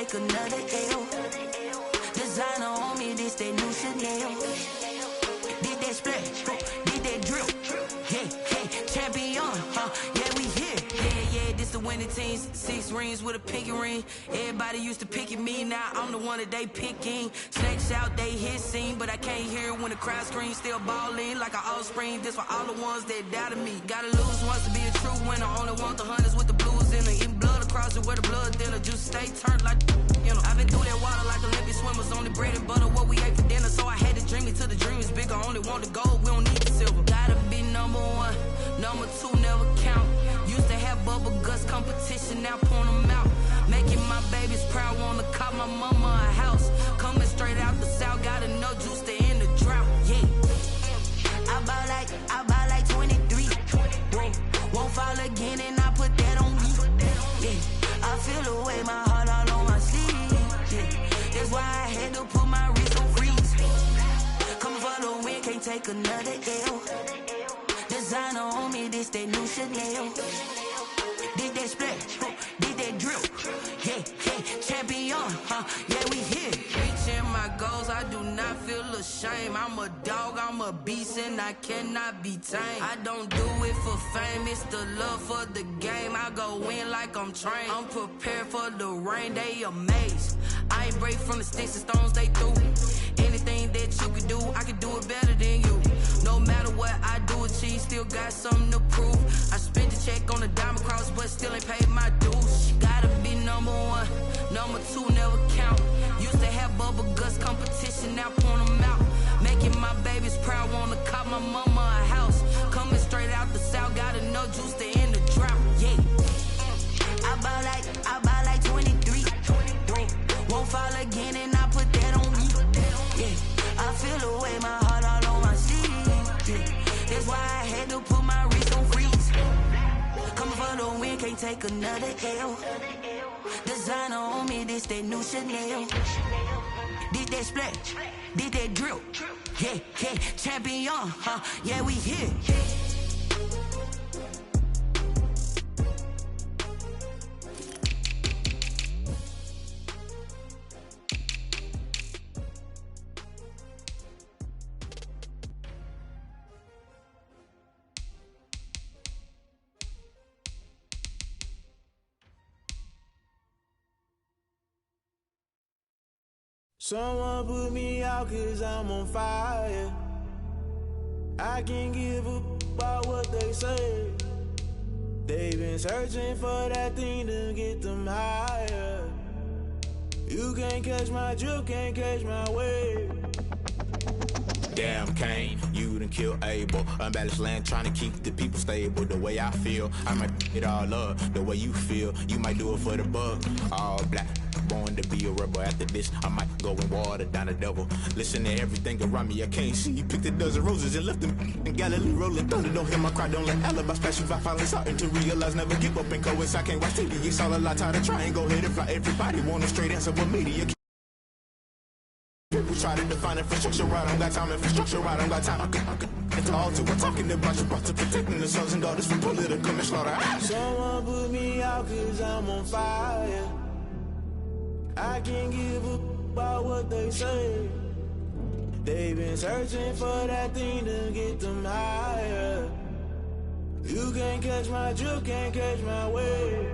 take another L. Designer on me, this that new Chanel. Did that splash, did that drill. Yeah, champion, yeah, we here. Yeah, this the winning teams. 6 rings with a pinky ring. Everybody used to pick at me, now I'm the one that they picking. Snakes out, they hit scene, but I can't hear it when the crowd screams. Still ballin' like an offspring. This for all the ones that doubted me. Gotta lose once to be a true winner. Only want the hunters with the blues in it. Eating blood across it where the blood thinner. Just stay turned like, you know. I've been through that water like Olympic swimmers. Only bread and butter, what we ate for dinner. So I had to dream it till the dream is bigger. Only want the gold, we don't need the silver. Gotta be number 1, number 2 never count. Used to have bubble guts competition, now point them out. Making my babies proud, wanna call my mama a house. Coming straight out the south, got enough juice to end the drought. Yeah, I bought like 23. Won't fall again, and I put that on me. Yeah, I feel the way, my heart all on my sleeve. Yeah, that's why I had to put my wrist on freeze. Coming for the win, can't take another L. Designer on me, this that new Chanel. Did that splash, did that drill. Yeah, champion, yeah, we here. Reaching my goals, I do not feel ashamed. I'm a dog, I'm a beast, and I cannot be tamed. I don't do it for fame, it's the love for the game. I go in like I'm trained. I'm prepared for the rain, they amazed. I ain't break from the sticks and stones they threw. Anything that you can do, I can do it better than you. No matter what I do, achieve, still got something to prove. I spent the check on the diamond cross, but still ain't paid my dues. Gotta be number 1, number 2 never count. Used to have bubble guts competition, now point them out. Making my babies proud, wanna call my mama a house. Coming straight out the south, got enough juice to end the drought. Yeah, I bought like 23. Won't fall again, and I put that on me. Yeah, I feel the way, my heart all on my sleeve. Yeah, that's why I had to put my wrist on freeze. Coming for the win, can't take another L. Designer on me, this that new Chanel. Did that splash, did that drill. Yeah, champion, yeah, we here. Someone put me out 'cause I'm on fire. I can't give a about what they say. They've been searching for that thing to get them higher. You can't catch my drift, can't catch my wave. Damn Kane, you done killed Abel. Unbalanced land, trying to keep the people stable. The way I feel, I might it all up. The way you feel, you might do it for the bug. All black, born to be a rebel. After this, I might go and water down the devil. Listen to everything around me, I can't see. Picked a dozen roses and left them in Galilee rolling thunder. Don't hear my cry, don't let alibis pass you. I finally starting to realize, never give up and coincide. I can't watch TV, it's all a lot. Tired of trying, go ahead and fly. Everybody want a straight answer, but media. People try to define infrastructure, I don't got time. Infrastructure, I don't got time. It's all to we're talking about you, about to protecting the sons and daughters from political and slaughter. Someone put me out 'cause I'm on fire. I can't give a about what they say. They've been searching for that thing to get them higher. You can't catch my drift, can't catch my wave.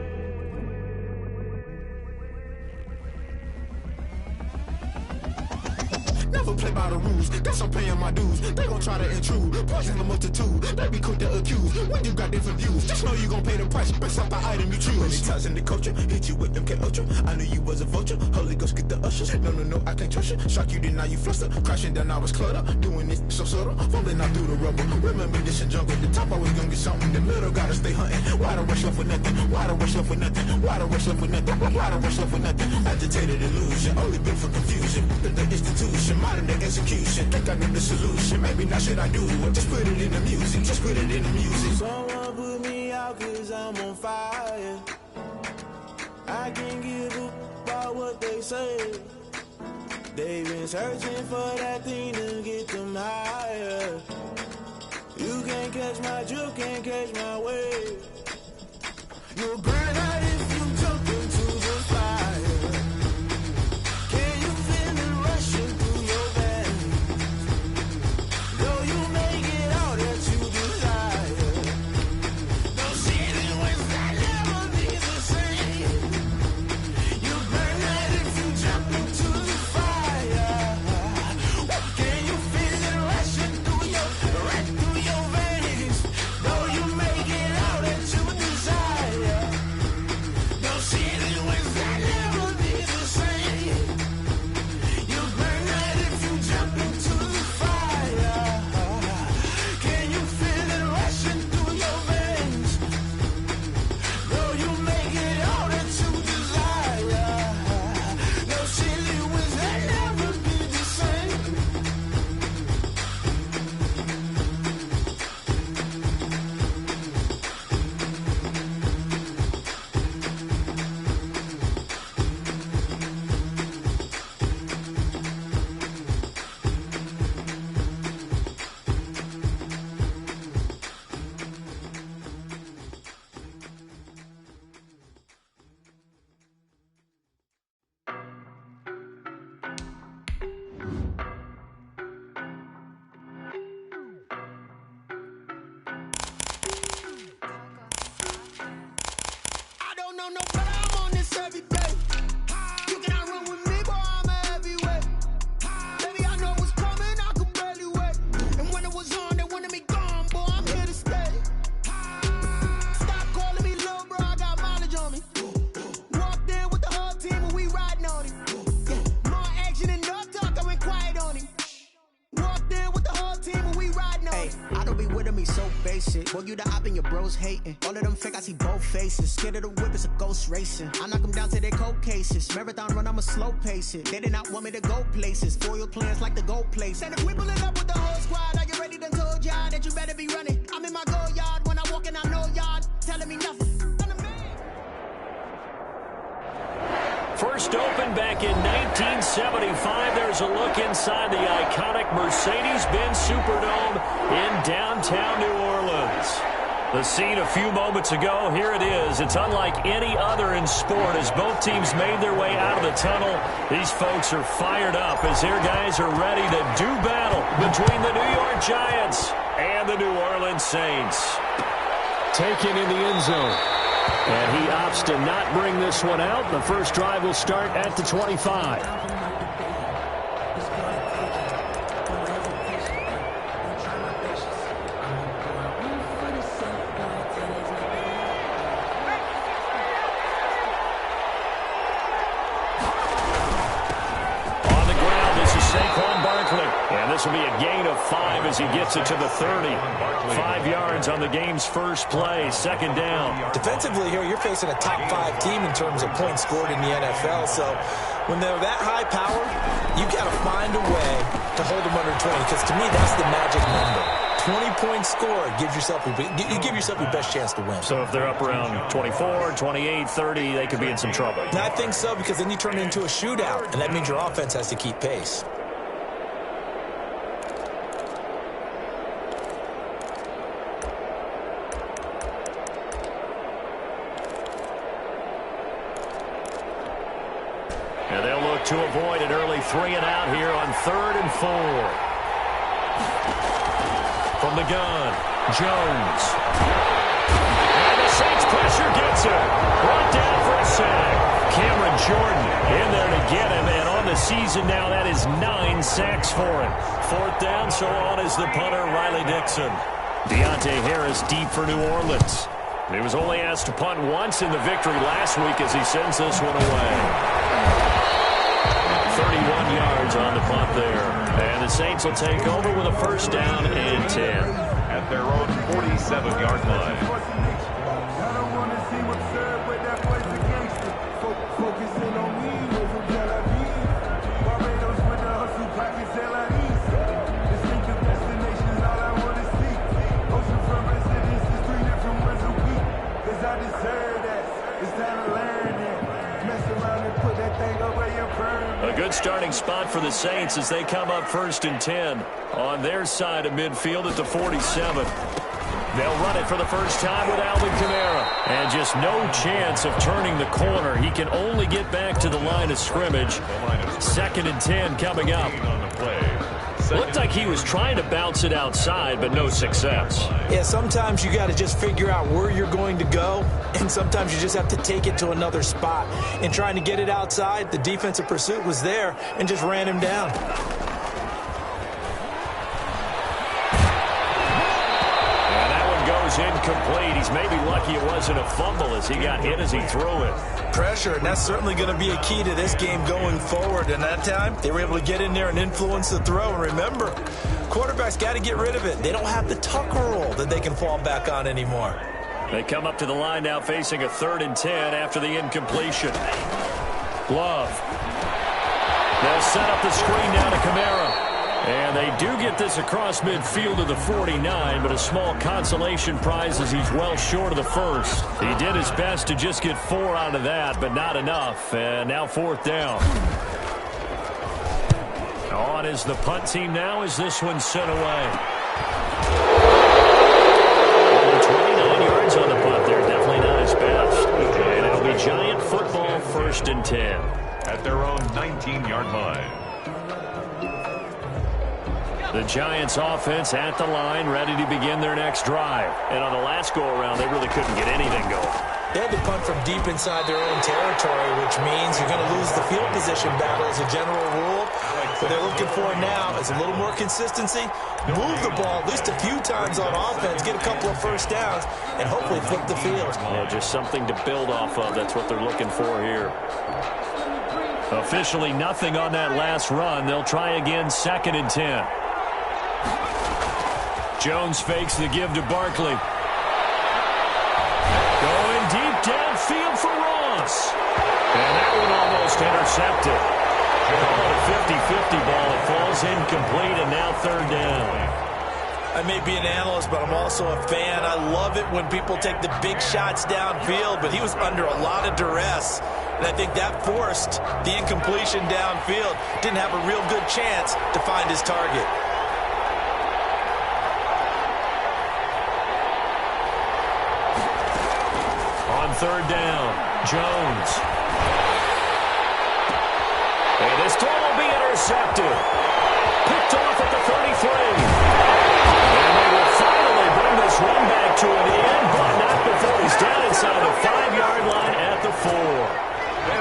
Never play by the rules, guess I'm paying my dues. They gon' try to intrude, poison the multitude. They be quick to accuse, when you got different views. Just know you gon' pay the price, based off the item you choose. Many times in the culture, hit you with them K-Ultra. I knew you was a vulture, Holy Ghost get the ushers. No, I can't trust you. Shock you, then now you fluster. Crashing down, I was cluttered. Doing this so subtle, falling out through the rubble. Remember this in jungle, the top always gonna get something. The middle gotta stay hunting. Why the rush left with nothing? Why the rush left with nothing? Why the rush left with nothing? Why the rush left with nothing? Agitated illusion, only been for confusion. The institution, modern day execution. Think I know the solution, maybe not should I do it? Just put it in the music, just put it in the music. Someone put me out 'cause I'm on fire. I can't give a about what they say. They've been searching for that thing to get them higher. You can't catch my drift, can't catch my wave. You'll burn out if you jump into the fire. to me so basic. Boy, you the op and your bros hating. All of them fake, I see both faces. Scared of the whip, it's a ghost racing. I knock them down to their cold cases. Marathon run, I'ma slow pace it. They did not want me to go places. Foil plans like the gold place. And if we pull it up with the whole squad, are you ready? Done told y'all that you better be running. I'm in my go yard. When I walk in, I know y'all telling me nothing. First opened back in 1975. There's a look inside the iconic Mercedes-Benz Superdome in downtown New Orleans. The scene a few moments ago, here it is. It's unlike any other in sport as both teams made their way out of the tunnel. These folks are fired up as their guys are ready to do battle between the New York Giants and the New Orleans Saints. Taken in the end zone. And he opts to not bring this one out. The first drive will start at the 25. This will be a gain of 5 as he gets it to the 30. 5 yards on the game's first play, second down. Defensively here, you're facing a top 5 team in terms of points scored in the NFL. So when they're that high power, you got to find a way to hold them under 20. Because to me, that's the magic number. 20-point score, you give yourself your best chance to win. So if they're up around 24, 28, 30, they could be in some trouble. And I think so, because then you turn it into a shootout, and that means your offense has to keep pace. And they'll look to avoid an early 3 and out here on 3rd and 4. From the gun, Jones. And the Saints pressure gets him. Brought down for a sack. Cameron Jordan in there to get him. And on the season now, that is 9 sacks for him. 4th down, so on is the punter, Riley Dixon. Deontay Harris deep for New Orleans. He was only asked to punt once in the victory last week as he sends this one away. 31 yards on the punt there. And the Saints will take over with a first down and 10. At their own 47-yard line. I don't want to seem absurd, but that boy's a gangster. Focusing on me, over Tel Aviv. Barbados with the hustle, pockets LIEs. Distinctive destinations, all I want to see. Ocean front residences, 3 different ones a week. Cause I deserve that. It's time to learn that. Mess around and put that thing over your burn. A good starting spot for the Saints as they come up 1st and 10 on their side of midfield at the 47. They'll run it for the first time with Alvin Kamara. And just no chance of turning the corner. He can only get back to the line of scrimmage. 2nd and 10 coming up. Looked like he was trying to bounce it outside, but no success. Yeah, sometimes you got to just figure out where you're going to go, and sometimes you just have to take it to another spot. In trying to get it outside, the defensive pursuit was there and just ran him down. Incomplete. He's maybe lucky it wasn't a fumble as he got hit as he threw it. Pressure, and that's certainly going to be a key to this game going forward. And that time, they were able to get in there and influence the throw. And remember, quarterbacks got to get rid of it. They don't have the tucker roll that they can fall back on anymore. They come up to the line now facing a 3rd and 10 after the incompletion. Love. They'll set up the screen now to Kamara. And they do get this across midfield to the 49, but a small consolation prize as he's well short of the first. He did his best to just get 4 out of that, but not enough. And now 4th down. On is the punt team now as this one's sent away. 29 yards on the punt there, definitely not his best. And it'll be Giant football, 1st and 10. At their own 19-yard line. The Giants offense at the line, ready to begin their next drive. And on the last go-around, they really couldn't get anything going. They had to punt from deep inside their own territory, which means you're going to lose the field position battle as a general rule. What they're looking for now is a little more consistency, move the ball at least a few times on offense, get a couple of first downs, and hopefully flip the field. Yeah, just something to build off of. That's what they're looking for here. Officially nothing on that last run. They'll try again, 2nd and 10. Jones fakes the give to Barkley. Going deep downfield for Ross. And that one almost intercepted. Call it a 50-50 ball. It falls incomplete, and now third down. I may be an analyst, but I'm also a fan. I love it when people take the big shots downfield, but he was under a lot of duress. And I think that forced the incompletion downfield. Didn't have a real good chance to find his target. On third down, Jones. And this throw will be intercepted. Picked off at the 33. And they will finally bring this one back to an end, but not before he's down inside the 5-yard line at the 4.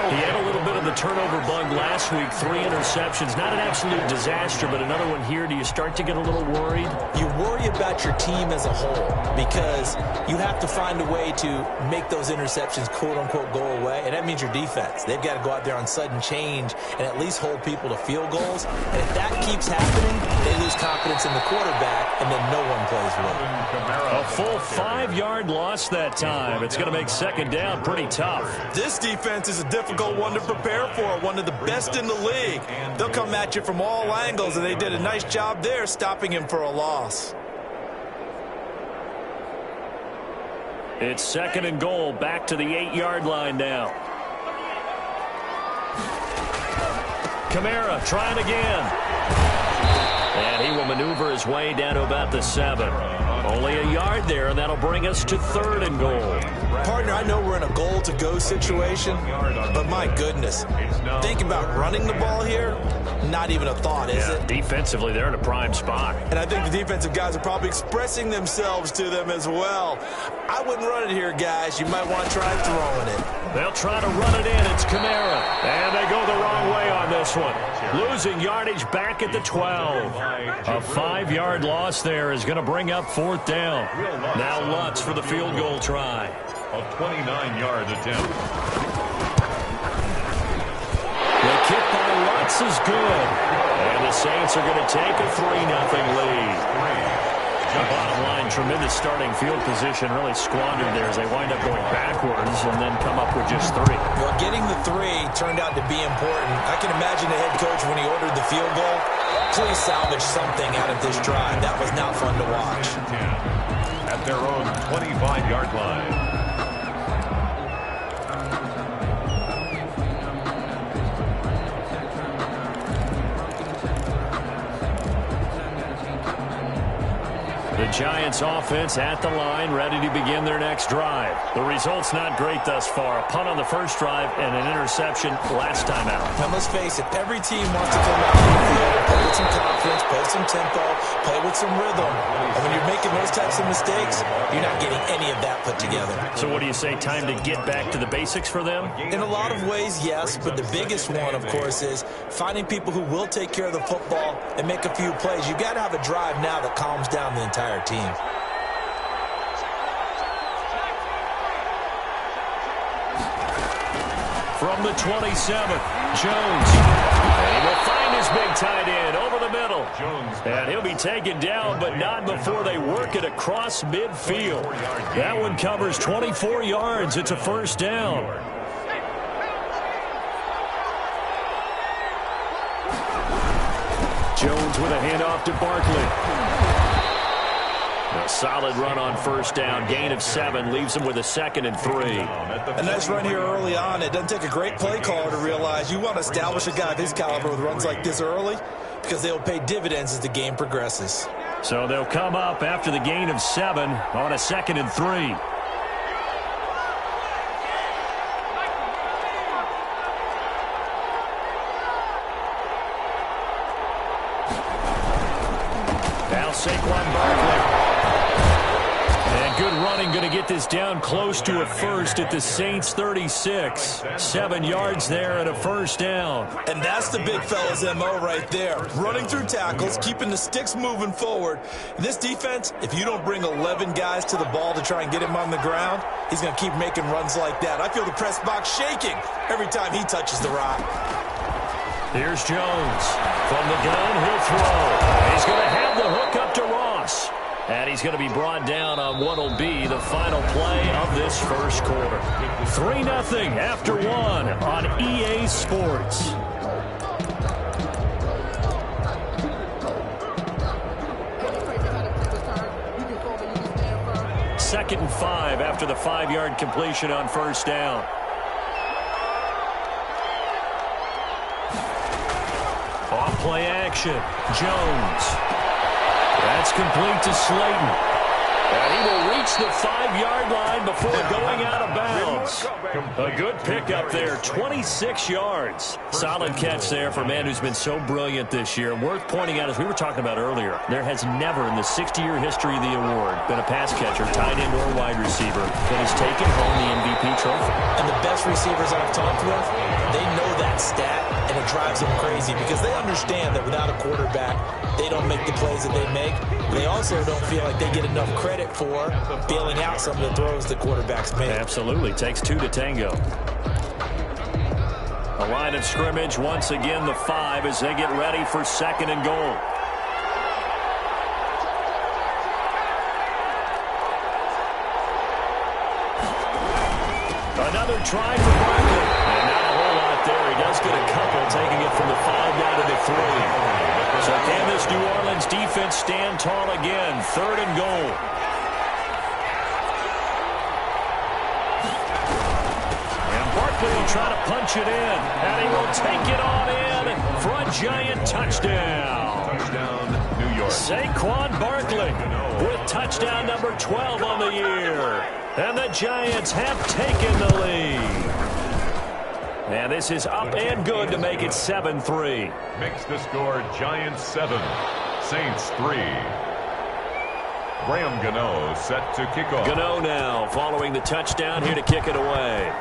He had a little bit of the turnover bug last week, 3 interceptions. Not an absolute disaster, but another one here. Do you start to get a little worried? You worry about your team as a whole because you have to find a way to make those interceptions, quote-unquote, go away, and that means your defense. They've got to go out there on sudden change and at least hold people to field goals. And if that keeps happening, they lose confidence in the quarterback, and then no one plays well. A full 5-yard loss that time. It's going to make second down pretty tough. This defense is a difficult one to prepare for, one of the best in the league. They'll come at you from all angles, and they did a nice job there stopping him for a loss. It's second and goal, back to the 8-yard line now. Kamara trying again. And he will maneuver his way down to about the 7. Only a yard there, and that'll bring us to third and goal. Partner, I know we're in a goal-to-go situation, but my goodness, think about running the ball here, not even a thought, is it? Defensively, they're in a prime spot. And I think the defensive guys are probably expressing themselves to them as well. I wouldn't run it here, guys. You might want to try throwing it. They'll try to run it in. It's Kamara. And they go the wrong way on this one. Losing yardage back at the 12. A 5-yard loss there is going to bring up fourth down. Now Lutz for the field goal try. A 29-yard attempt. The kick by Lutz is good. And the Saints are going to take a 3-0 lead. Bottom line, tremendous starting field position, really squandered there as they wind up going backwards and then come up with just 3. Well, getting the 3 turned out to be important. I can imagine the head coach when he ordered the field goal. Please salvage something out of this drive. That was not fun to watch. At their own 25-yard line. The Giants offense at the line, ready to begin their next drive. The result's not great thus far. A punt on the first drive and an interception last time out. Now, let's face it, every team wants to come out on the field and play with some confidence, play with some tempo, play with some rhythm. And when you're making those types of mistakes, you're not getting any of that put together. So what do you say, time to get back to the basics for them? In a lot of ways, yes, but the biggest one, of course, is finding people who will take care of the football and make a few plays. You've got to have a drive now that calms down the entire team. From the 27, Jones. And he will find his big tight end over the middle. And he'll be taken down, but not before they work it across midfield. That one covers 24 yards. It's a first down. Jones with a handoff to Barkley. A solid run on first down. Gain of 7 leaves him with a 2nd and 3. A nice run here early on. It doesn't take a great play caller to realize you want to establish a guy of his caliber with runs like this early because they'll pay dividends as the game progresses. So they'll come up after the gain of 7 on a 2nd and 3. Now Saquon Barkley. And good running, going to get this down close to a first at the Saints 36. 7 yards there and a first down. And that's the big fella's MO right there. Running through tackles, keeping the sticks moving forward. This defense, if you don't bring 11 guys to the ball to try and get him on the ground, he's going to keep making runs like that. I feel the press box shaking every time he touches the rock. Here's Jones. From the gun, he'll throw. He's going to have the hook up to Ross. And he's going to be brought down on what will be the final play of this first quarter. 3-0 after 1 on EA Sports. Second and 5 after the 5-yard completion on first down. Off play action. Jones. That's complete to Slayton. And he will reach the 5-yard line before going out of bounds. A good pickup there, 26 yards. Solid catch there for a man who's been so brilliant this year. Worth pointing out, as we were talking about earlier, there has never in the 60-year history of the award been a pass catcher, tight end, or wide receiver that has taken home the MVP trophy. And the best receivers I've talked with, they know that stat, and it drives them crazy because they understand that without a quarterback, they don't make the plays that they make. They also don't feel like they get enough credit for bailing out some of the throws the quarterbacks make. Absolutely. Takes 2 to tango. A line of scrimmage, once again the 5 as they get ready for second and goal. Another try for Barkley. And not a whole lot there. He does get a couple, taking it from the 5 down to the 3. So can this New Orleans defense stand tall again? Third and goal. And Barkley will try to punch it in. And he will take it on in for a giant touchdown. Touchdown, New York. Saquon Barkley with touchdown number 12 on the year. And the Giants have taken the lead. And this is up and good to make it 7-3. Makes the score Giants 7, Saints 3. Graham Gano set to kick off. Gano now following the touchdown here to kick it away.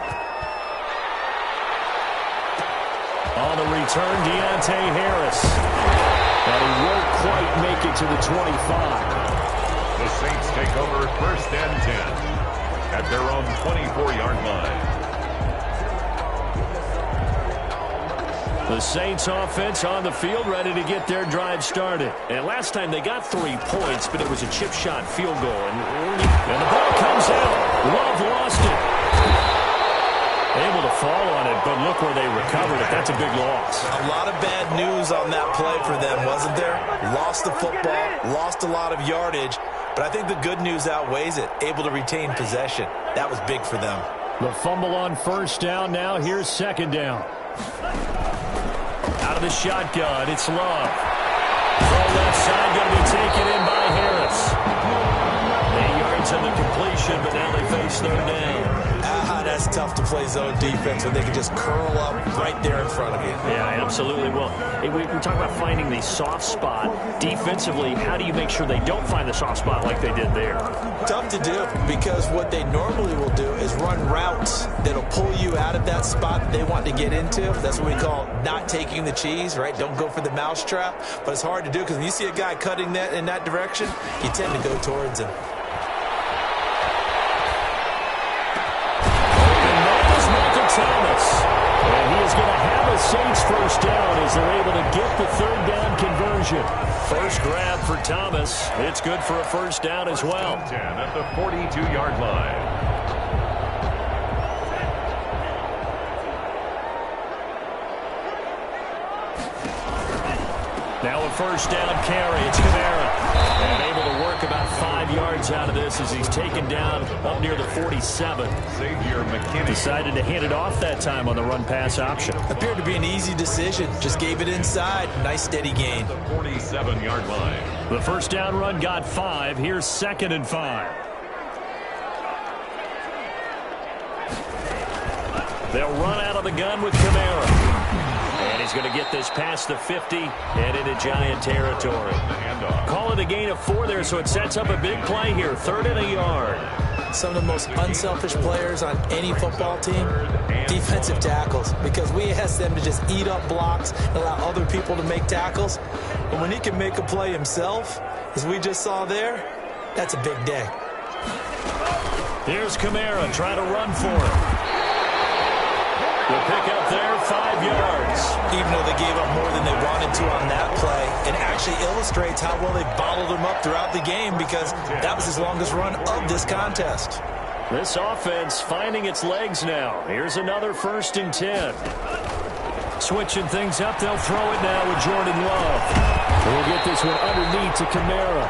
On the return, Deontay Harris. And he won't quite make it to the 25. The Saints take over first and 10 at their own 24-yard line. The Saints offense on the field ready to get their drive started. And last time they got 3 points, but it was a chip shot field goal. And the ball comes out. Love lost it. Able to fall on it, but look where they recovered it. That's a big loss. A lot of bad news on that play for them, wasn't there? Lost the football, lost a lot of yardage, but I think the good news outweighs it. Able to retain possession. That was big for them. The fumble on first down now. Here's second down. Out of the shotgun, it's Love. From left side, going to be taken in by Harris. 8 yards in the completion, but now they face third down. That's tough to play zone defense when they can just curl up right there in front of you. Yeah, absolutely. Well, we talk about finding the soft spot. Defensively, how do you make sure they don't find the soft spot like they did there? Tough to do because what they normally will do is run routes that'll pull you out of that spot that they want to get into. That's what we call not taking the cheese, right? Don't go for the mousetrap. But it's hard to do because when you see a guy cutting that in that direction, you tend to go towards him. Thomas. And he is going to have a Saints first down as they're able to get the third down conversion. First grab for Thomas. It's good for a first down as well. 10 at the 42-yard line. Now a first down carry. It's Kamara. And able to work about 5 yards out of this as he's taken down up near the 47. Xavier McKinney decided to hand it off that time on the run-pass option. Appeared to be an easy decision. Just gave it inside. Nice steady gain. The 47-yard line. The first down run got 5. Here's second and 5. They'll run out of the gun with Kamara. And he's going to get this past the 50 and into Giant territory. Call it a gain of 4 there, so it sets up a big play here. 3rd and a yard. Some of the most unselfish players on any football team, defensive tackles, because we ask them to just eat up blocks and allow other people to make tackles. But when he can make a play himself, as we just saw there, that's a big day. Here's Kamara trying to run for it. The pick up there, 5 yards. Even though they gave up more than they wanted to on that play, and actually actually illustrates how well they bottled him up throughout the game, because that was his longest run of this contest. This offense finding its legs now. Here's another 1st and 10. Switching things up, they'll throw it now with Jordan Love. We'll get this one underneath to Kamara.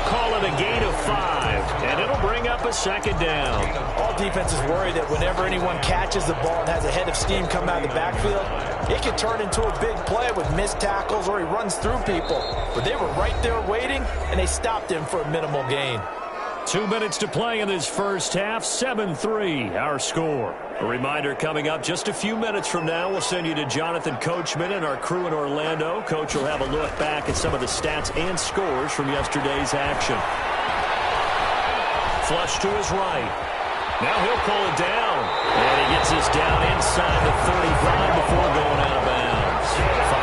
Call it a gain of 5, and it'll bring up a 2nd down. All defenses worry that whenever anyone catches the ball and has a head of steam come out of the backfield, it can turn into a big play with missed tackles or he runs through people. But they were right there waiting, and they stopped him for a minimal gain. 2 minutes to play in this first half. 7-3 our score. A reminder coming up just a few minutes from now. We'll send you to Jonathan Coachman and our crew in Orlando. Coach will have a look back at some of the stats and scores from yesterday's action. Flush to his right. Now he'll pull it down. And he gets us down inside the 35 before going out of bounds.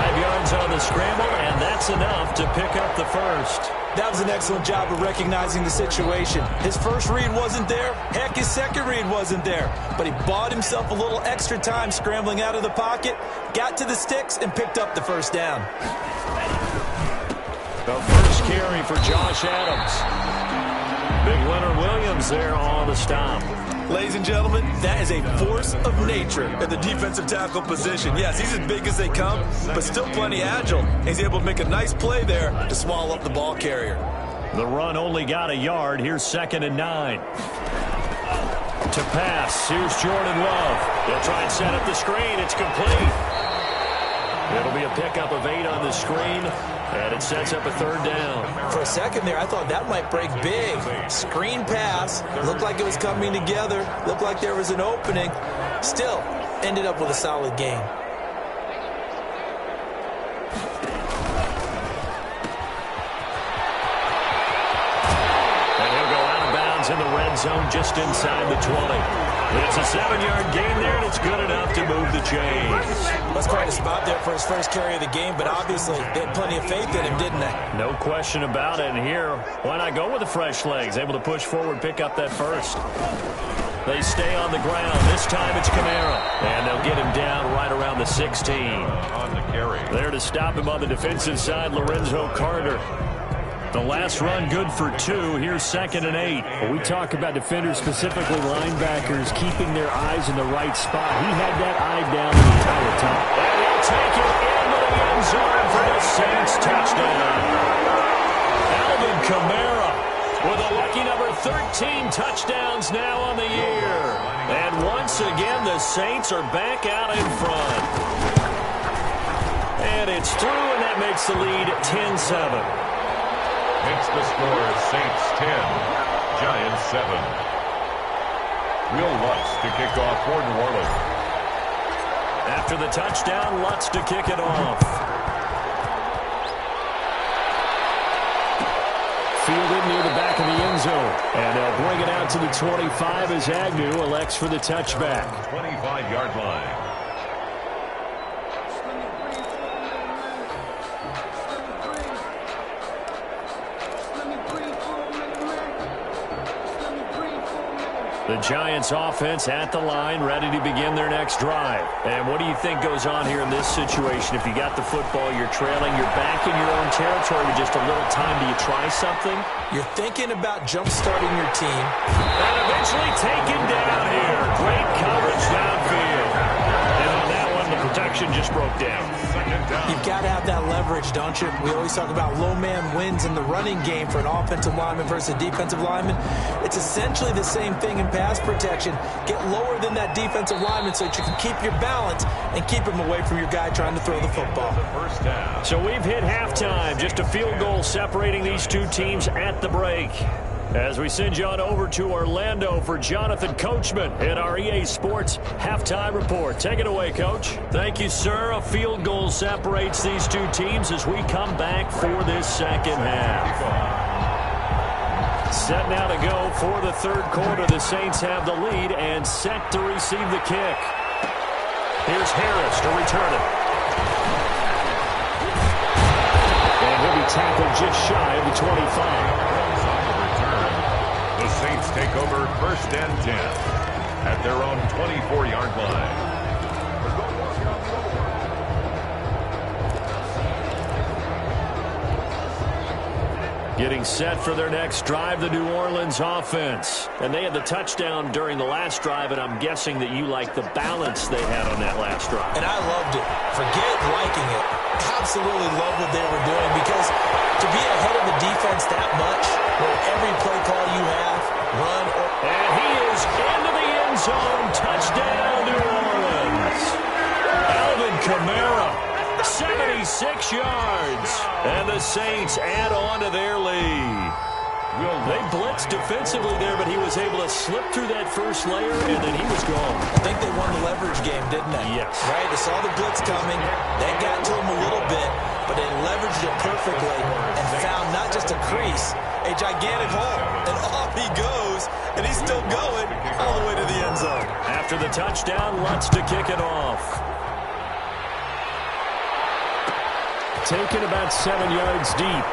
5 yards on the scramble, and that's enough to pick up the first. That was an excellent job of recognizing the situation. His first read wasn't there. Heck, his second read wasn't there. But he bought himself a little extra time scrambling out of the pocket, got to the sticks, and picked up the first down. The first carry for Josh Adams. Big Leonard Williams there on the stop. Ladies and gentlemen, that is a force of nature at the defensive tackle position. Yes, he's as big as they come, but still plenty agile. He's able to make a nice play there to swallow up the ball carrier. The run only got a yard. Here's 2nd and 9. To pass, here's Jordan Love. They'll try and set up the screen. It's complete. It'll be a pickup of 8 on the screen, and it sets up a 3rd down. For a second there, I thought that might break big. Screen pass. Looked like it was coming together. Looked like there was an opening. Still, ended up with a solid gain. And he'll go out of bounds in the red zone just inside the 20. It's a 7-yard gain there, and it's good enough to move the chains. That's quite a spot there for his first carry of the game, but obviously they had plenty of faith in him, didn't they? No question about it. And here, why not go with the fresh legs? Able to push forward, pick up that first. They stay on the ground. This time it's Kamara. And they'll get him down right around the 16. On the carry. There to stop him on the defensive side, Lorenzo Carter. The last run good for 2. Here's 2nd and 8. When we talk about defenders, specifically linebackers, keeping their eyes in the right spot. He had that eye down the entire time. And he'll take it into the end zone for the Saints touchdown. Alvin Kamara with a lucky number 13 touchdowns now on the year. And once again, the Saints are back out in front. And it's through, and that makes the lead 10-7. It's the score, Saints 10, Giants 7. Will Lutz to kick off for New Orleans. After the touchdown, Lutz to kick it off. Fielded near the back of the end zone. And they'll bring it out to the 25 as Agnew elects for the touchback. 25-yard line. The Giants offense at the line, ready to begin their next drive. And what do you think goes on here in this situation? If you got the football, you're trailing, you're back in your own territory with just a little time. Do you try something? You're thinking about jump-starting your team. And eventually taken down here. Great coverage downfield. And on that one, the protection just broke down. You've got to have that leverage, don't you? We always talk about low man wins in the running game for an offensive lineman versus a defensive lineman. It's essentially the same thing in pass protection. Get lower than that defensive lineman so that you can keep your balance and keep him away from your guy trying to throw the football. So we've hit halftime. Just a field goal separating these two teams at the break. As we send you on over to Orlando for Jonathan Coachman in our EA Sports Halftime Report. Take it away, Coach. Thank you, sir. A field goal separates these two teams as we come back for this second half. Set now to go for the third quarter. The Saints have the lead and set to receive the kick. Here's Harris to return it. And he'll be tackled just shy of the 25. The Saints take over 1st and 10 at their own 24-yard line. Getting set for their next drive, the New Orleans offense. And they had the touchdown during the last drive, and I'm guessing that you like the balance they had on that last drive. And I loved it. Forget liking it. Absolutely love what they were doing, because to be ahead of the defense that much, where every play call you have, run or... And he is into the end zone. Touchdown, New Orleans. Alvin Kamara, 76 yards. And the Saints add on to their lead. They blitzed defensively there, but he was able to slip through that first layer, and then he was gone. I think they won the leverage game, didn't they? Yes. Right? They saw the blitz coming. They got to him a little bit, but they leveraged it perfectly and found not just a crease, a gigantic hole. And off he goes, and he's still going all the way to the end zone. After the touchdown, Lutz to kick it off. Taken about 7 yards deep.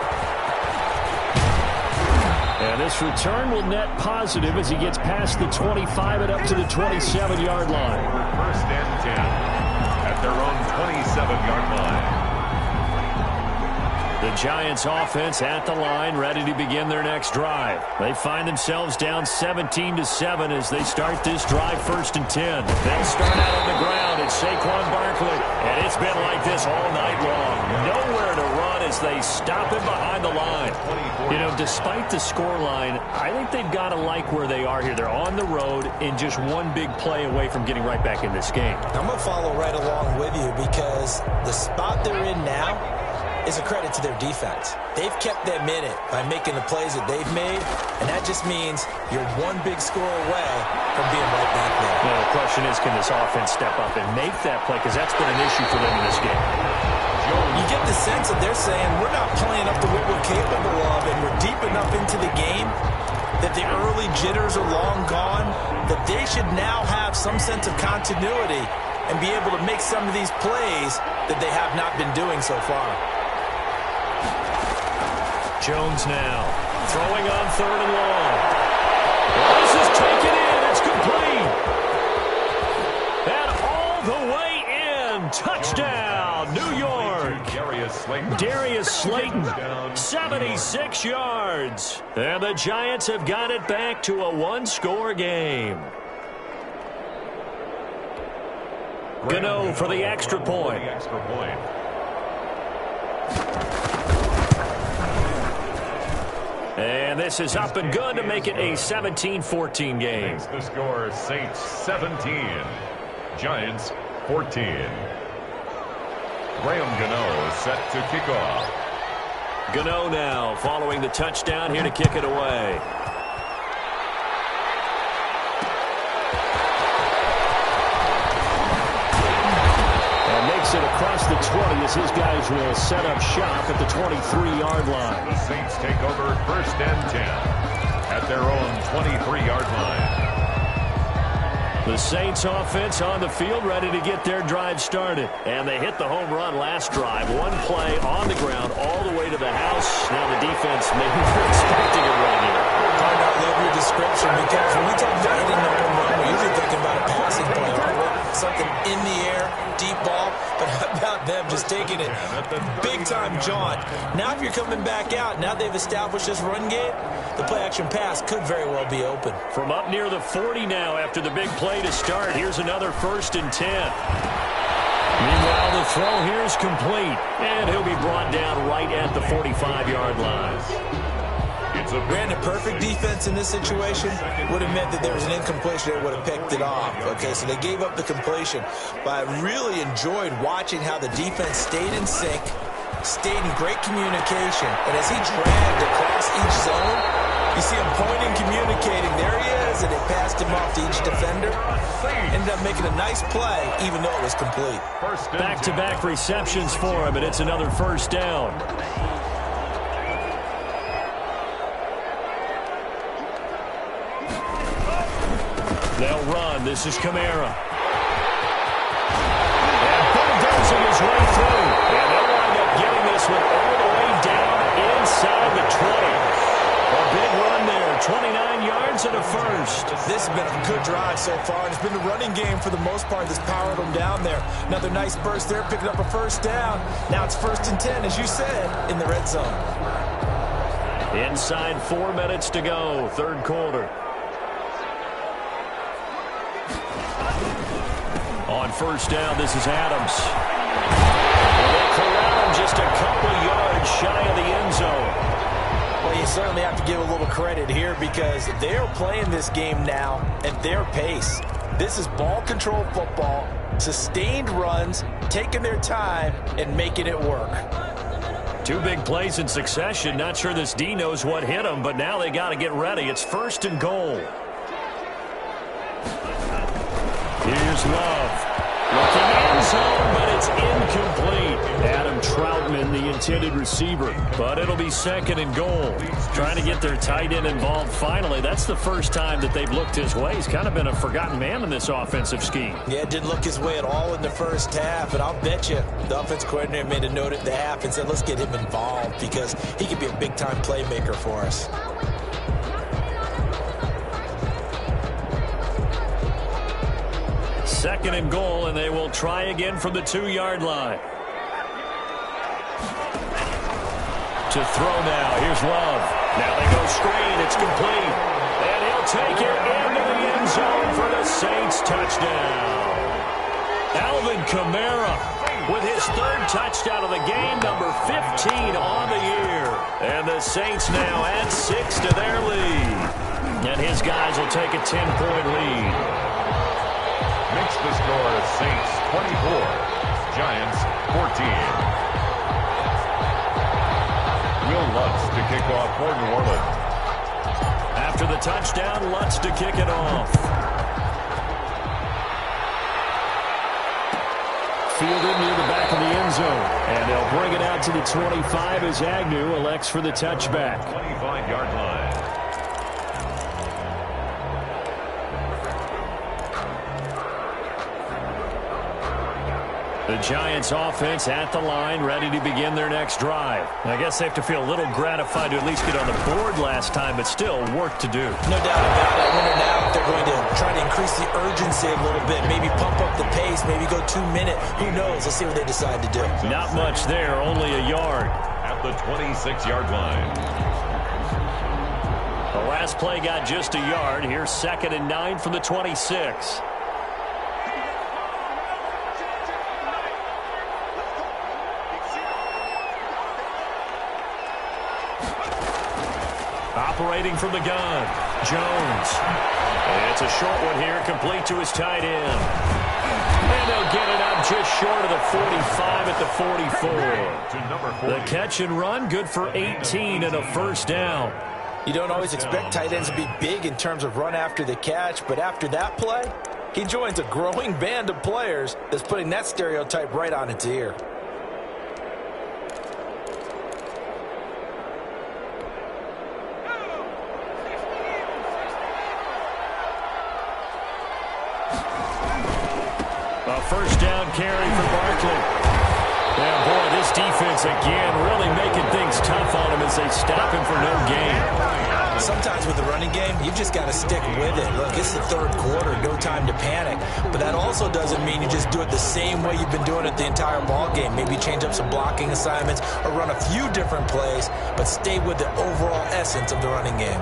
And this return will net positive as he gets past the 25 and up to the 27-yard line. First and 10 at their own 27-yard line. The Giants offense at the line, ready to begin their next drive. They find themselves down 17-7 as they start this drive, 1st and 10. They'll start out on the ground. It's Saquon Barkley, and it's been like this all night long. Nowhere to run as they stop him behind the line. You know, despite the scoreline, I think they've got to like where they are here. They're on the road and just one big play away from getting right back in this game. I'm going to follow right along with you, because the spot they're in now is a credit to their defense. They've kept them in it by making the plays that they've made, and that just means you're one big score away from being right back there. Well, the question is, can this offense step up and make that play? Because that's been an issue for them in this game. You get the sense that they're saying, we're not playing up to what we're capable of, and we're deep enough into the game that the early jitters are long gone, that they should now have some sense of continuity and be able to make some of these plays that they have not been doing so far. Jones now throwing on 3rd and long. This is taken in. It's complete. And all the way in. Touchdown, New York. Darius Slayton, 76 yards. And the Giants have got it back to a one-score game. Gano for the extra point. And this is up and good to make it a 17-14 game. Makes the score Saints 17, Giants 14. Graham Gano set to kick off. Gano now following the touchdown here to kick it away. It across the 20 as his guys will set up shop at the 23-yard line. The Saints take over 1st and 10 at their own 23-yard line. The Saints offense on the field, ready to get their drive started. And they hit the home run last drive. One play on the ground all the way to the house. Now the defense maybe expecting a run here. I love your description, because when we talk about hitting the home run, we're usually thinking about a passing play, aren't we? Something in the air, deep ball, but how about them just taking it big-time jaunt? Now if you're coming back out, now they've established this run game, the play-action pass could very well be open. From up near the 40 now after the big play to start, here's another 1st and 10. Meanwhile, the throw here is complete, and he'll be brought down right at the 45-yard line. Granted, perfect defense in this situation would have meant that there was an incompletion. They would have picked it off. Okay, so they gave up the completion. But I really enjoyed watching how the defense stayed in sync, stayed in great communication. And as he dragged across each zone, you see him pointing, communicating. There he is, and they passed him off to each defender. Ended up making a nice play, even though it was complete. Back-to-back receptions for him, and it's another 1st down. They'll run. This is Kamara. And bulldozing his way through. And they'll wind up getting this one all the way down inside the 20. A big run there. 29 yards and a 1st. This has been a good drive so far, and it's been the running game for the most part that's powered them down there. Another nice burst there, picking up a 1st down. Now it's 1st and 10, as you said, in the red zone. Inside 4 minutes to go, third quarter. On first down, this is Adams. And they corral him just a couple yards shy of the end zone. Well, you certainly have to give a little credit here because they're playing this game now at their pace. This is ball control football, sustained runs, taking their time, and making it work. 2 big plays in succession. Not sure this D knows what hit him, but now they got to get ready. It's first and goal. Here's Love. Looking end zone, but it's incomplete. Adam Troutman, the intended receiver. But it'll be second and goal. Trying to get their tight end involved finally. That's the first time that they've looked his way. He's kind of been a forgotten man in this offensive scheme. Yeah, it didn't look his way at all in the first half. And I'll bet you the offense coordinator made a note at the half and said, let's get him involved because he could be a big-time playmaker for us. Second and goal, and they will try again from the 2-yard line. To throw now. Here's Love. Now they go screen. It's complete. And he'll take it into the end zone for the Saints touchdown. Alvin Kamara with his 3rd touchdown of the game, number 15 on the year. And the Saints now add 6 to their lead. And his guys will take a 10-point lead. Makes the score Saints 24, Giants 14. Will Lutz to kick off for New Orleans. After the touchdown, Lutz to kick it off. Fielded near the back of the end zone. And they'll bring it out to the 25 as Agnew elects for the touchback. 25-yard line. The Giants offense at the line, ready to begin their next drive. I guess they have to feel a little gratified to at least get on the board last time, but still work to do. No doubt about it. I wonder now if they're going to try to increase the urgency a little bit, maybe pump up the pace, maybe go 2-minute. Who knows? Let's see what they decide to do. Not much there, only a yard. At the 26-yard line. The last play got just a yard. Here's 2nd and 9 from the 26. Operating from the gun, Jones. It's a short one here, complete to his tight end. And they'll get it up just short of the 45 at the 44. The catch and run, good for 18 and a first down. You don't always expect tight ends to be big in terms of run after the catch, but after that play, he joins a growing band of players that's putting that stereotype right on its ear. A first down carry for Barkley. Yeah, boy, this defense again really making things tough on him as they stop him for no gain. Sometimes with the running game, you've just got to stick with it. Look, it's the 3rd quarter, no time to panic. But that also doesn't mean you just do it the same way you've been doing it the entire ball game. Maybe change up some blocking assignments or run a few different plays, but stay with the overall essence of the running game.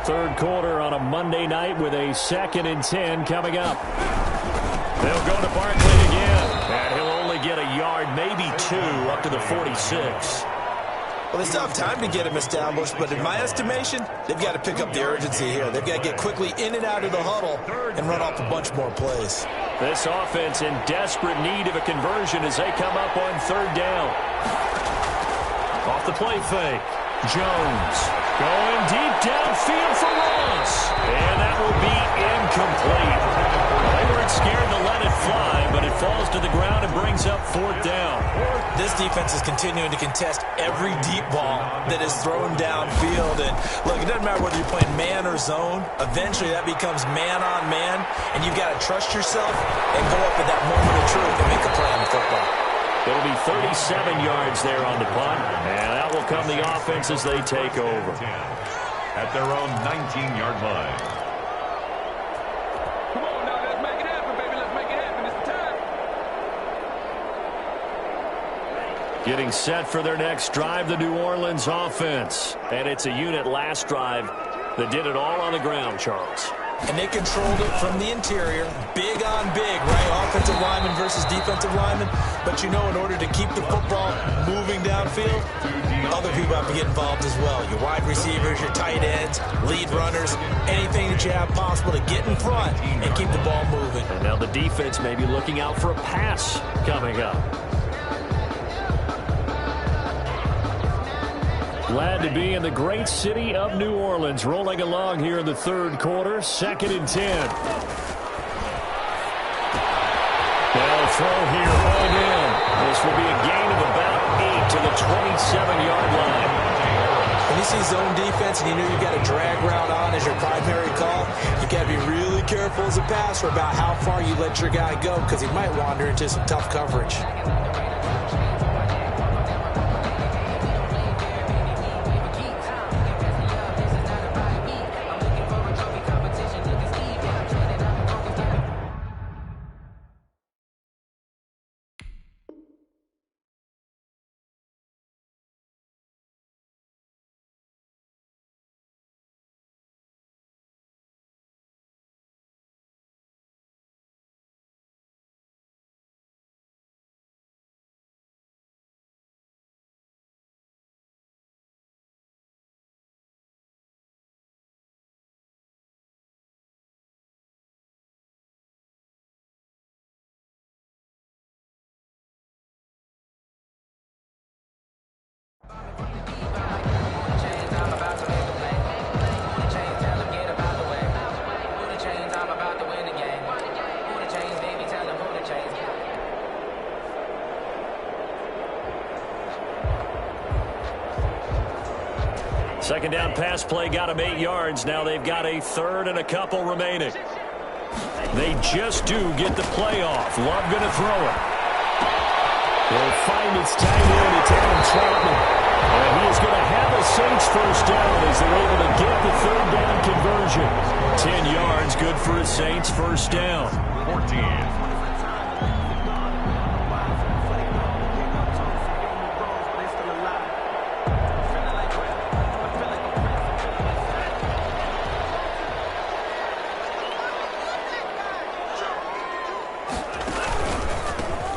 3rd quarter on a Monday night with a 2nd and 10 coming up. They'll go to Barkley again, and he'll only get a yard, maybe 2, up to the 46. Well, they still have time to get him established, but in my estimation, they've got to pick up the urgency here. They've got to get quickly in and out of the huddle and run off a bunch more plays. This offense in desperate need of a conversion as they come up on 3rd down. Off the play fake. Jones going deep downfield for Ross. And that will be incomplete. They weren't scared to let it fly, but it falls to the ground and brings up 4th down. This defense is continuing to contest every deep ball that is thrown downfield. And look, it doesn't matter whether you're playing man or zone. Eventually that becomes man on man, and you've got to trust yourself and go up at that moment of truth and make a play on the football. It'll be 37 yards there on the punt, and that will come the offense as they take over. At their own 19-yard line. Come on now, let's make it happen, baby. Let's make it happen. It's time. Getting set for their next drive, the New Orleans offense. And it's a unit last drive that did it all on the ground, Charles. And they controlled it from the interior, big on big, right? Offensive lineman versus defensive lineman. But you know, in order to keep the football moving downfield, other people have to get involved as well. Your wide receivers, your tight ends, lead runners, anything that you have possible to get in front and keep the ball moving. And now the defense may be looking out for a pass coming up. Glad to be in the great city of New Orleans, rolling along here in the third quarter, 2nd and 10. They'll throw here, hauled in. This will be a gain of about 8 to the 27-yard line. When you see zone defense and you know you've got a drag route on as your primary call, you got to be really careful as a passer about how far you let your guy go because he might wander into some tough coverage. Second down pass play got him 8 yards. Now they've got a third and a couple remaining. They just do get the play off. Love going to throw it. They'll find its tight end. It's Adam Troutman. And he is going to have a Saints first down as they're able to get the third down conversion. 10 yards, good for a Saints first down. 14.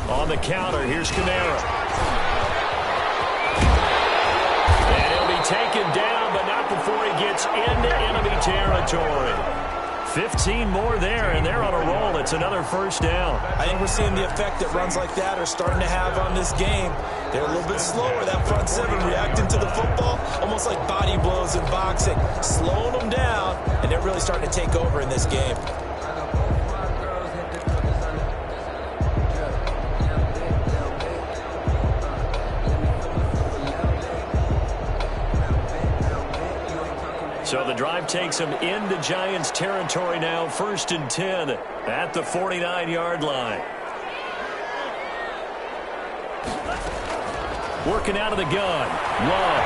On the counter, here's Kamara. And he'll be taken down, but not before he gets into enemy territory. 15 more there, and they're on a roll. It's another first down. I think we're seeing the effect that runs like that are starting to have on this game. They're a little bit slower, that front seven reacting to the football, almost like body blows in boxing, slowing them down, and they're really starting to take over in this game. So the drive takes them into Giants territory now, 1st and 10 at the 49-yard line. Working out of the gun. Love.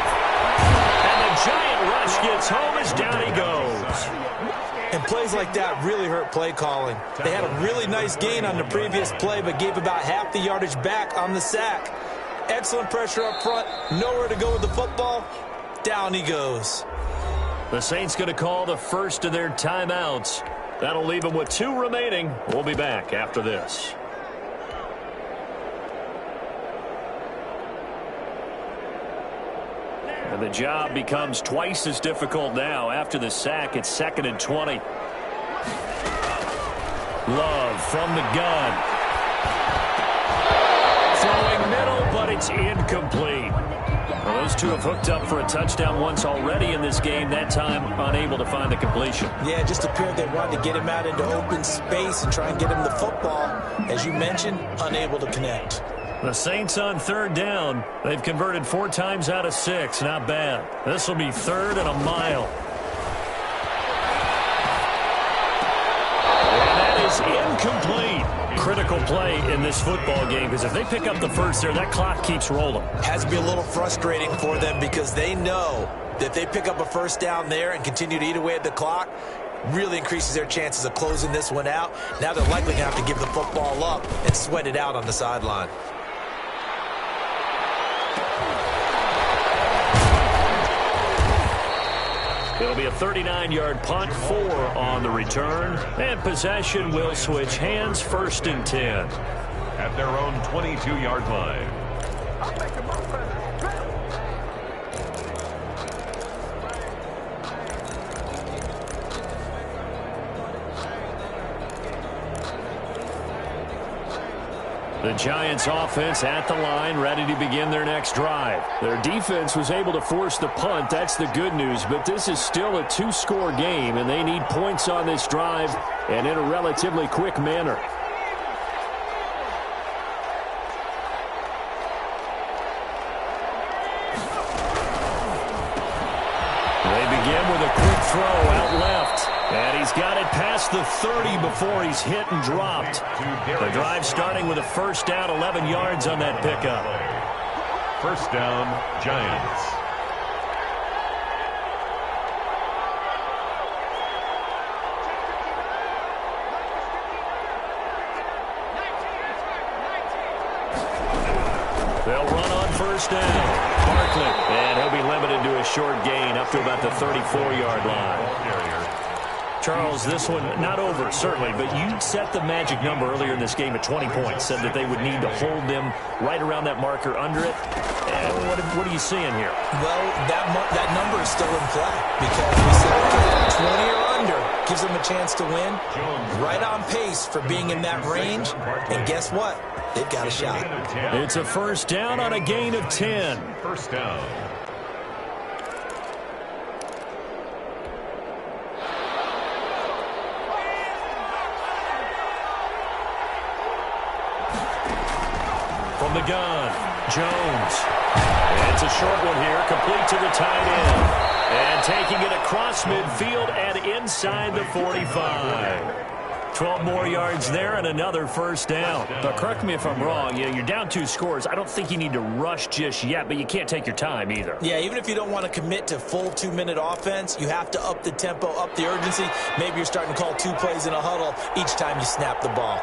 And the giant rush gets home as down he goes. And plays like that really hurt play calling. They had a really nice gain on the previous play, but gave about half the yardage back on the sack. Excellent pressure up front. Nowhere to go with the football. Down he goes. The Saints going to call the first of their timeouts. That'll leave them with 2 remaining. We'll be back after this. And the job becomes twice as difficult now. After the sack, it's 2nd and 20. Love from the gun. Throwing middle, but it's incomplete. Well, those two have hooked up for a touchdown once already in this game, that time unable to find the completion. Yeah, it just appeared they wanted to get him out into open space and try and get him the football. As you mentioned, unable to connect. The Saints on 3rd down. They've converted 4 times out of 6. Not bad. This will be 3rd and a mile. And that is incomplete. Critical play in this football game, because if they pick up the first there, that clock keeps rolling. Has to be a little frustrating for them because they know that if they pick up a first down there and continue to eat away at the clock, really increases their chances of closing this one out. Now they're likely going to have to give the football up and sweat it out on the sideline. It'll be a 39-yard punt, 4 on the return, and possession will switch hands, 1st and 10. At their own 22-yard line. The Giants offense at the line, ready to begin their next drive. Their defense was able to force the punt. That's the good news, but this is still a 2-score game, and they need points on this drive and in a relatively quick manner. They begin with a quick throw out left. And he's got it past the 30 before he's hit and dropped. The drive starting with a 1st down, 11 yards on that pickup. 1st down, Giants. They'll run on 1st down. Barkley, and he'll be limited to a short gain up to about the 34-yard line. Charles, this one not over, certainly, but you set the magic number earlier in this game at 20 points, said that they would need to hold them right around that marker under it. And what are you seeing here? Well, that number is still in play because we said, okay, 20 or under gives them a chance to win. Right on pace for being in that range. And guess what? They've got a shot. It's a 1st down on a gain of 10. 1st down. From the gun, Jones. It's a short one here, complete to the tight end. And taking it across midfield and inside the 45. 12 more yards there and another 1st down. But correct me if I'm wrong, you're down 2 scores. I don't think you need to rush just yet, but you can't take your time either. Yeah, even if you don't want to commit to full 2-minute offense, you have to up the tempo, up the urgency. Maybe you're starting to call 2 plays in a huddle each time you snap the ball.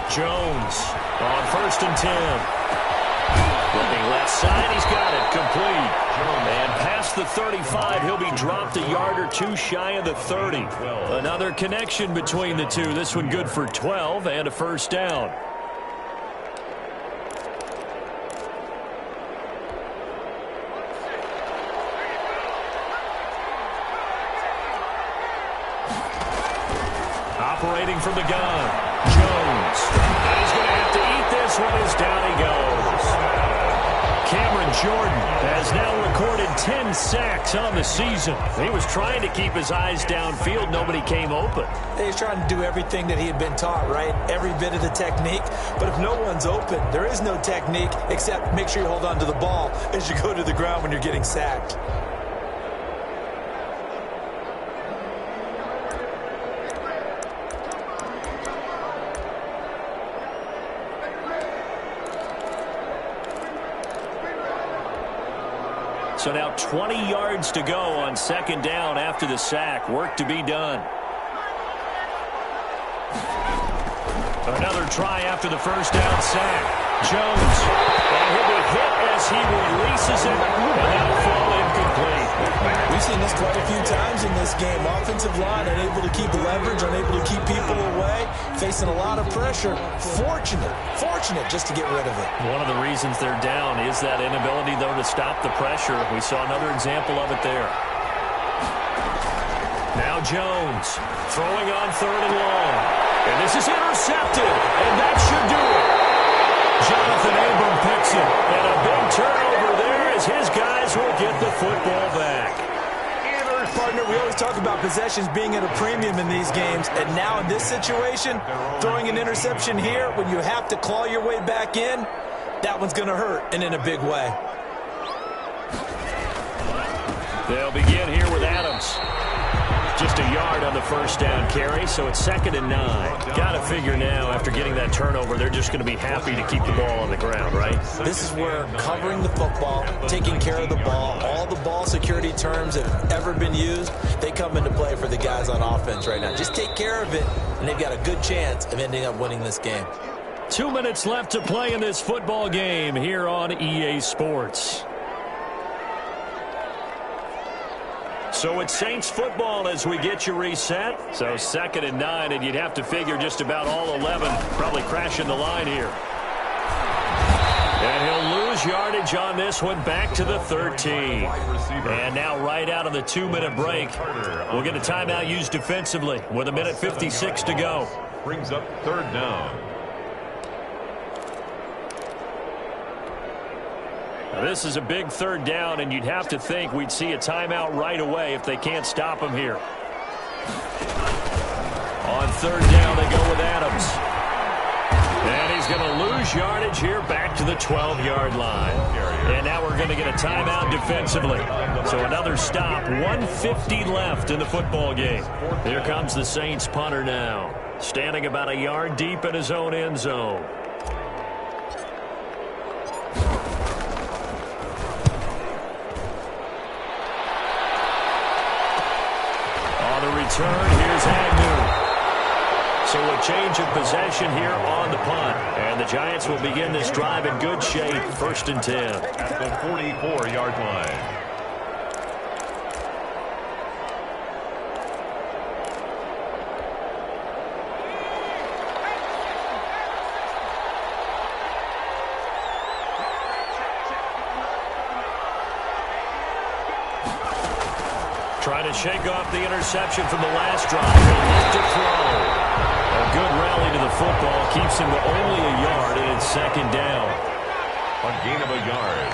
Jones on 1st and 10. Looking left side, he's got it complete. And past the 35, he'll be dropped a yard or 2 shy of the 30. Another connection between the two. This one good for 12 and a 1st down. Operating from the gun, Jones. And he's going to have to eat this one as down he goes. Cameron Jordan has now recorded 10 sacks on the season. He was trying to keep his eyes downfield. Nobody came open. He's trying to do everything that he had been taught, right? Every bit of the technique. But if no one's open, there is no technique except make sure you hold on to the ball as you go to the ground when you're getting sacked. So now 20 yards to go on 2nd down after the sack. Work to be done. Another try after the 1st down sack. Jones. And he'll be hit as he releases it. And that'll fall incomplete. We've seen this quite a few times in this game. Offensive line unable to keep leverage, unable to keep people away, facing a lot of pressure. Fortunate just to get rid of it. One of the reasons they're down is that inability, though, to stop the pressure. We saw another example of it there. Now Jones throwing on 3rd and long. And this is intercepted. And that should do it. Jonathan Abram picks it. And a big turnover there as his guys will get the football back. Partner, we always talk about possessions being at a premium in these games, and now in this situation, throwing an interception here when you have to claw your way back in, that one's going to hurt, and in a big way. They'll begin here with Adams. Just a yard on the 1st down carry, so it's 2nd and 9. Got to figure now, after getting that turnover, they're just going to be happy to keep the ball on the ground, right? This is where covering the football, taking care of the ball, all the ball security terms that have ever been used, they come into play for the guys on offense right now. Just take care of it, and they've got a good chance of ending up winning this game. 2 minutes left to play in this football game here on EA Sports. So it's Saints football as we get you reset. So 2nd and 9, and you'd have to figure just about all 11 probably crashing the line here. And he'll lose yardage on this one, back to the 13. And now right out of the 2-minute break, we'll get a timeout used defensively with 1:56 to go. Brings up 3rd down. Now this is a big 3rd down, and you'd have to think we'd see a timeout right away if they can't stop him here. On 3rd down, they go with Adams. And he's going to lose yardage here back to the 12-yard line. And now we're going to get a timeout defensively. So another stop, 1:50 left in the football game. Here comes the Saints punter now, standing about a yard deep in his own end zone. On the return, here's Agnew. So a change of possession here on the punt. And the Giants will begin this drive in good shape, 1st and 10. At the 44-yard line. Trying to shake off the interception from the last drive. And to throw. A good rally to the football keeps him to only a yard, and it's 2nd down. A gain of a yard.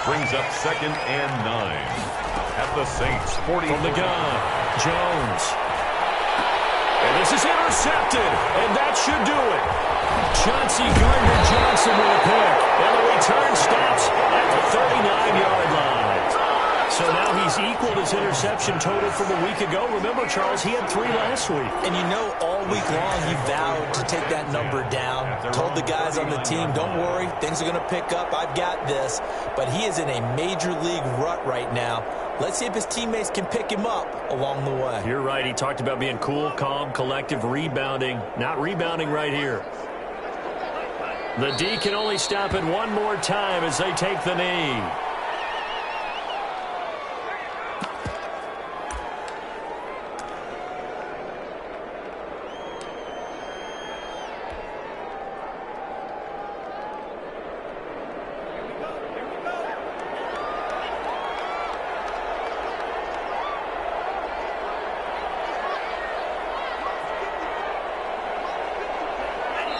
Brings up 2nd and 9. At the Saints 40. From the gun, Jones. And this is intercepted, and that should do it. Chauncey Gardner-Johnson with a pick, and the return stops at the 39-yard line. So now he's equaled his interception total from a week ago. Remember, Charles, he had 3 last week. And you know, all week long he vowed to take that number down. Told the guys on the team, don't worry, things are going to pick up. I've got this. But he is in a major league rut right now. Let's see if his teammates can pick him up along the way. You're right. He talked about being cool, calm, collective, rebounding. Not rebounding right here. The D can only stop it one more time as they take the knee.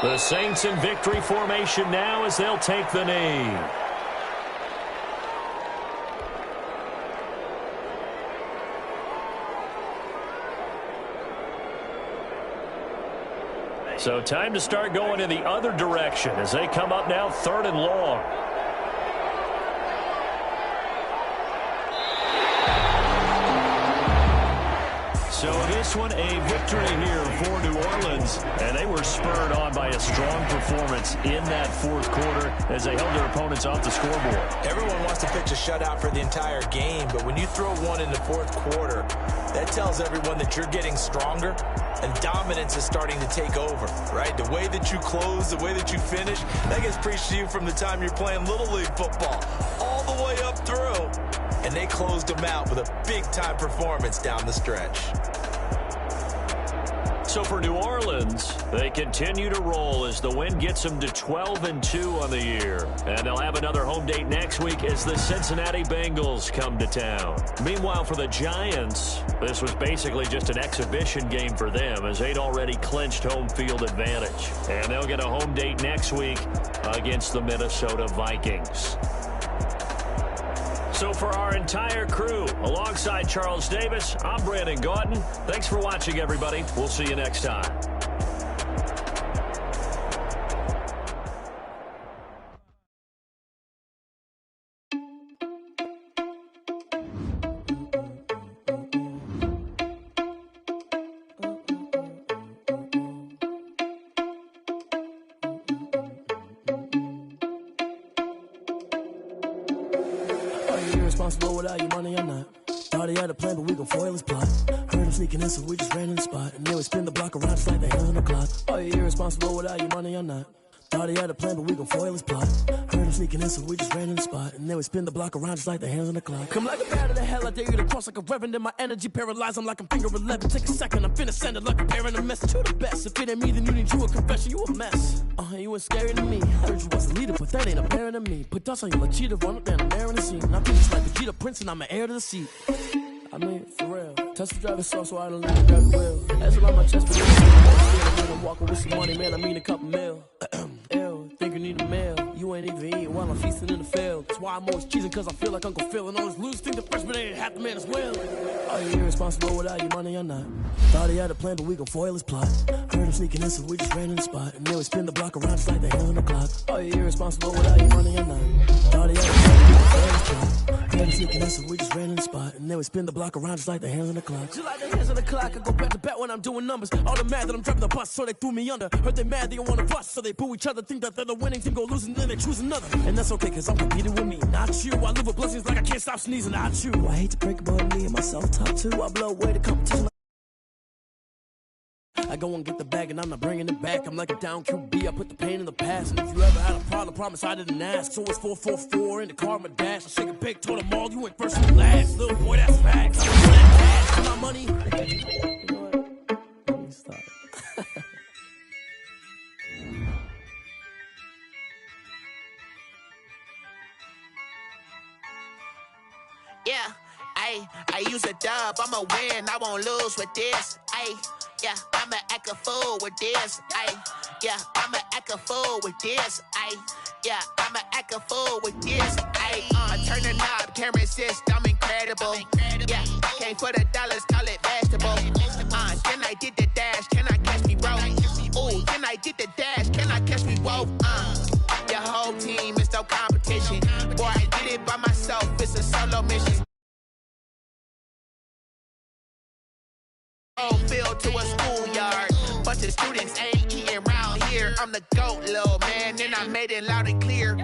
The Saints in victory formation now as they'll take the knee. So time to start going in the other direction as they come up now 3rd and long. So this one a victory here for New Orleans, and they were spurred on by a strong performance in that 4th quarter as they held their opponents off the scoreboard. Everyone wants to pitch a shutout for the entire game, but when you throw one in the 4th quarter, that tells everyone that you're getting stronger and dominance is starting to take over, right? The way that you close, the way that you finish, that gets preached to you from the time you're playing Little League football all the way up through. And they closed them out with a big-time performance down the stretch. So for New Orleans, they continue to roll as the win gets them to 12-2 on the year. And they'll have another home date next week as the Cincinnati Bengals come to town. Meanwhile, for the Giants, this was basically just an exhibition game for them as they'd already clinched home field advantage. And they'll get a home date next week against the Minnesota Vikings. So for our entire crew, alongside Charles Davis, I'm Brandon Gautin. Thanks for watching, everybody. We'll see you next time. Irresponsible without your money, I'm not. Thought he had a plan, but we gon' foil his plot. Heard him sneaking in, so we just ran in the spot. And then we spin the block around just like the hell in the clock. Oh, you're irresponsible without your money, I'm not. Thought he had a plan, but we gon' foil his plot. Heard him sneaking in, so we just ran in the spot. And then we spin the block around just like the hands on the clock. Come like a bat of the hell, I dare you to cross like a reverend. In my energy paralyzed, I'm like I'm finger 11. Take a second, I'm finna send it like a parent a message to the best. If it ain't me, then you need you a confession, you a mess. You ain't scary to me. Heard you was a leader, but that ain't apparent to me. Put dust on you like cheetah, run up down, I'm there in the scene. I'm just like Vegeta Prince, and I'm an heir to the seat. I mean, for real. Tesla driving soft, so I don't let it grab the wheel. That's a lot on my chest, but I'm walking with some money, man. I mean a couple mil. Ew, think you need a meal. You ain't even eating while I'm feasting in the field. That's why I'm always cheesing, cause I feel like Uncle Phil. And all this loose think the freshman ain't half the man as well. Are you irresponsible without your money or not? Thought he had a plan, but we gon' foil his plot. Heard him sneaking in, so we just ran in the spot. And then we spin the block around just like the hands on the clock. Are you irresponsible without your money or not? Thought he had a plan, but we gon' foil his plot. Heard him sneaking in, so we just ran in the spot. And then we spin the block around just like the hands on the clock. Just like the hands on the clock, I go back to back when I'm doing numbers. All the mad that I'm driving the bus, so they threw me under. Heard they mad, they don't wanna bust, so they boo each other. Think that they're the winning team, go losing, then they choose another. And that's okay, cause I'm competing with me, not you. I live with blessings like I can't stop sneezing, not you. I hate to break about me and my self-talk too. I blow away the competition. I go and get the bag and I'm not bringing it back. I'm like a down QB, I put the pain in the past. And if you ever had a problem, promise I didn't ask. So it's 444 in the car, my dash. I shake a big, told them all, you went first and last. Little boy, that's facts. I'm gonna that cash for my money. You know what? Let me stop. Yeah, I use a dub, I'ma win, I won't lose with this. Yeah, I'ma act a fool with this. Yeah, I'ma act a fool with this. Yeah, I'ma act a fool with this. I turn the knob, camera assist, I'm incredible. Yeah, came for the dollars, call it vegetable. Then I did the dash, can I catch me, bro? Ooh, then I did the dash, can I catch me, whoa? Your whole team is no competition. Boy, I did it by myself, it's a solo mission. Field to a schoolyard. Bunch of students ain't eating round here. I'm the GOAT, little man, and I made it loud and clear.